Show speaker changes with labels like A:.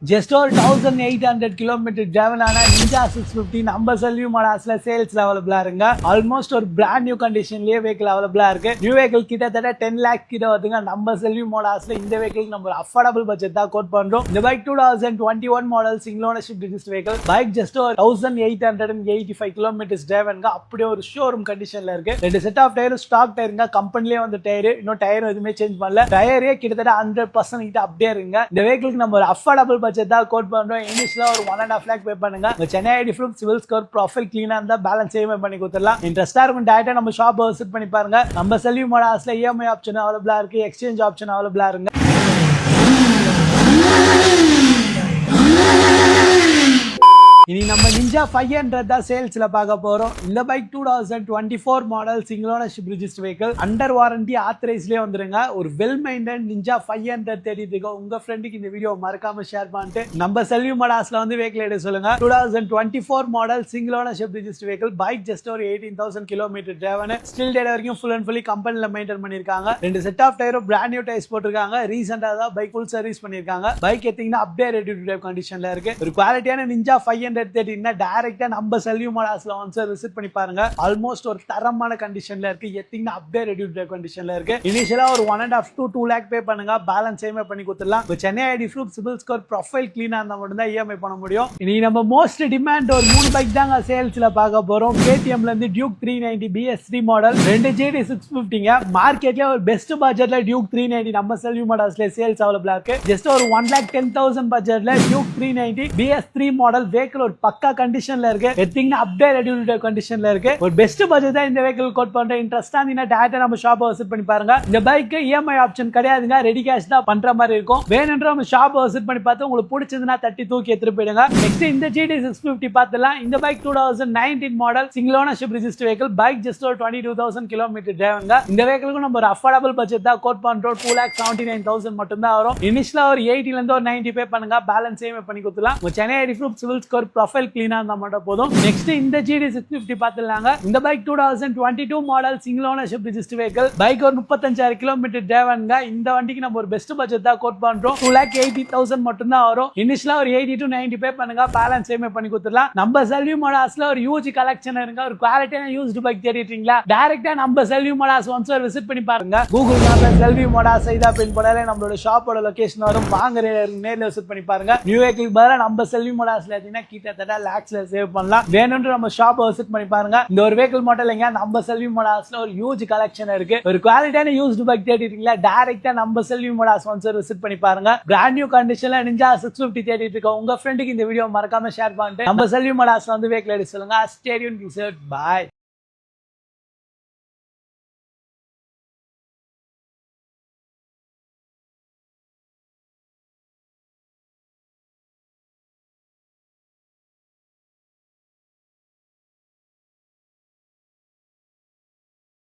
A: Just over 1800 kilometer driven ஆன Ninja 650 நம்ம செல்வி மாடல்ஸ்ல sales அவைலபிளா இருங்க. ஆல்மோஸ்ட் ஒரு பிராண்ட் நியூ கண்டிஷன்லயே வெஹிக்கிள் அவைலபிளா இருக்கு. நியூ வெஹிக்கிள் கிட்டத்தட்ட 10 lakh கிட்ட வருதுங்க. நம்ம செல்வி மாடல்ஸ்ல இந்த வெஹிக்கிள் நம்ம அஃபோர்டபிள் பட்ஜெட் தான் கோட் பண்றோம். இந்த bike 2021 model single ownership registered vehicle. Bike just ஒரு 1885 kilometers டிரைவன்ங்க. அப்படியே ஒரு ஷோரூம் கண்டிஷன்ல இருக்கு. ரெண்டு செட் ஆஃப் டயர் ஸ்டாக் டயருங்க. கம்பெனிலேயே வந்து டயர், இன்னும் டயர் எதுவுமே சேஞ்ச் பண்ணல. டயரே கிட்டத்தட்ட 100% கிட்ட அப்படியே இருங்க. இந்த வெஹிக்கிளுக்கு நம்ம ஒரு அஃபோர்டபிள் பட்ஜெட் தான் கோட் பண்றோம். இனிஷியலா ஒரு 1.5 lakh பே பண்ணுங்க. Chennai ID proof, CIBIL score, profile கிளீனா இருந்தா பேலன்ஸ் இஎம்ஐ பண்ணி கொடுத்துடலாம். இன்ட்ரெஸ்டா இருக்கும் டைரக்டா நம்ம ஷாப் விசிட் பண்ணி பாருங்க. நம்ம செல்வி மாடல்ஸ்ல இஎம்ஐ ஆப்ஷன் அவைலபிளா இருக்கு, எக்ஸ்சேஞ்ச் ஆப்ஷன் அவைலபிளா இருக்கு. இனி நம்ம நிஞ்சா 500 தான் சேல்ஸ்ல பார்க்க போறோம். இந்த bike 2024 model single ownership registered vehicle. Under warranty ஆத்தரைஸ்லயே வந்துருங்க. ஒரு வெல் மெயின்டைன் நிஞ்சா 500 தேடிட்டு இருக்க உங்க ஃப்ரெண்டுக்கு இந்த வீடியோ மறக்காம ஷேர் பண்ணிட்டு நம்ம செல்வி மாடல்ஸ்ல வந்து வெஹிக்கிள் எடுக்க சொல்லுங்க. 2024 model single ownership registered vehicle. Bike just ஒரு 18,000 கிலோமீட்டர் டிரைவன். ஸ்டில் டேட் வரைக்கும் ஃபுல் அண்ட் ஃபுல்லி கம்பெனில மெயின்டைன் பண்ணிருக்காங்க. ரெண்டு செட் ஆஃப் டயரும் பிராண்ட் நியூ டயர்ஸ் போட்டிருக்காங்க. ரீசெண்டா தான் பைக் ஃபுல் சர்வீஸ் பண்ணிருக்காங்க. பைக் எத்தீங்கன்னா அப்படியே ரெடி டு டிரைவ் கண்டிஷன்ல இருக்கு. ஒரு குவாலிட்டியான நிஞ்சா 500 டைரக்டா நம்ம செல்வி மாடல்ஸ்ல வந்து விசிட் பண்ணி பாருங்க. ஆல்மோஸ்ட் ஒரு தரமான கண்டிஷன்ல இருக்கு. எத்திங்னா அப்படியே ரெடி டு டிரைவ் கண்டிஷன்ல இருக்கு. இனிஷியலா ஒரு 1.5 to 2 lakh பே பண்ணுங்க. பேலன்ஸ் இஎம்ஐ பண்ணி கொடுத்துடலாம். Chennai ID proof, CIBIL score, profile கிளீனா இருந்தா மட்டும் தான் இஎம்ஐ பண்ண முடியும். இனி நம்ம மோஸ்ட் டிமாண்ட் ஒரு 3 பைக் தாங்க சேல்ஸ்ல பார்க்க போறோம். KTMல இருந்து டியூக் 390 BS3 மாடல், 2 GT 650ங்க. மார்க்கெட்ல ஒரு பெஸ்ட் பட்ஜெட்ல டியூக் 390 நம்ம செல்வி மாடல்ஸ்ல சேல்ஸ் அவைலபிளா இருக்கு. ஜஸ்ட் ஒரு 1,10,000 பட்ஜெட்ல டியூக் 390 BS3 மாடல் வெஹிக்கிள் ஒரு பக்கா கண்டிஷன்ல இருக்கு. எத்திங்னா அப்படியே ரெடி டு டிரைவ் கண்டிஷன்ல இருக்கு. ஒரு பெஸ்ட் பட்ஜெட் தான் இந்த வெஹிக்கிள் கோட் பண்றேன். இன்ட்ரெஸ்டா இருந்தீங்கன்னா டைரக்டா நம்ம ஷாப் விசிட் பண்ணி பாருங்க. இந்த பைக் இஎம்ஐ ஆப்ஷன் கிடையாதுங்க. ரெடி கேஷ் தான் பண்ற மாதிரி இருக்கும். வேணும்ன்ற நம்ம ஷாப் விசிட் பண்ணி பார்த்து உங்களுக்கு பிடிச்சதுன்னா தட்டி தூக்கி எடுத்துட்டு போயிடுங்க. நெக்ஸ்ட் இந்த GT 650 பார்த்தலாம். இந்த bike 2019 model single ownership registered vehicle. Bike just ஒரு 22,000 கிலோமீட்டர் டிரைவங்க. இந்த வெஹிக்கிளுக்கு நம்ம ஒரு அஃபோர்டபிள் பட்ஜெட் தான் கோட் பண்றோம். 2,79,000 மட்டும் தான் வரும். இனிஷியலா ஒரு 80 ல இருந்து ஒரு 90 பே பண்ணுங்க. பேலன்ஸ் இஎம்ஐ பண்ணி கொடுத்துலாம். Chennai ID proof, CIBIL score, profile கிளீனா இருந்தா மட்டும் போதும். நெக்ஸ்ட் இந்த GT 650 பார்த்துலாங்க. இந்த bike 2022 model single ownership registered vehicle. Bike ஒரு 35,000 கிலோமீட்டர் டிரைவன்ங்க. இந்த வண்டிக்கு நம்ம ஒரு பெஸ்ட் பட்ஜெட் தான் கோட் பண்றோம். 2,80,000 மட்டும் தான் வரும். இனிஷியலா ஒரு 80 to 90 பே பண்ணுங்க. பேலன்ஸ் இஎம்ஐ பண்ணி கொடுத்துடலாம். நம்ம செல்வி மாடல்ஸ்ல ஒரு ஹியூஜ் கலெக்ஷன் இருங்க. ஒரு குவாலிட்டியான யூஸ்டு பைக் தேடிட்டீங்களா? டைரக்டா நம்ம செல்வி மாடல்ஸ் ஒன்ஸ் ஒரு விசிட் பண்ணி பாருங்க. கூகுள் மேப்ல செல்வி மாடல்ஸ் இதா பின் போடாலே நம்மளோட ஷாப்போட லொகேஷன் வரும். வாங்க நேர்ல விசிட் பண்ணி பாருங்க. நியூ வெஹிக்கிள் பதிலா நம்ம செல்வி மாடல்ஸ்ல ஏத்தினா கிட்டத்தட்ட லாக்ஸ்ல சேவ் பண்ணலாம். வேணும்னு நம்ம ஷாப் விசிட் பண்ணி பாருங்க. இந்த ஒரு வெஹிக்கிள் மாடல் எங்க நம்ம செல்வி மாடல்ஸ்ல ஒரு ஹியூஜ் கலெக்ஷன் இருக்கு. ஒரு குவாலிட்டியான யூஸ்டு பைக் தேடிட்டீங்களா? டைரக்டா நம்ம செல்வி மாடல்ஸ் ஒன்ஸ் விசிட் பண்ணி பாருங்க. பிராண்ட் நியூ கண்டிஷன்ல நிஞ்சா 650 தேடிட்டு இருக்க உங்க ஃப்ரெண்டுக்கு இந்த வீடியோ மறக்காம ஷேர் பண்ணிட்டு நம்ம செல்வி மாடல்ஸ் வந்து வெஹிக்கிள் எடுக்க சொல்லுங்க. Stay tuned. பாய்.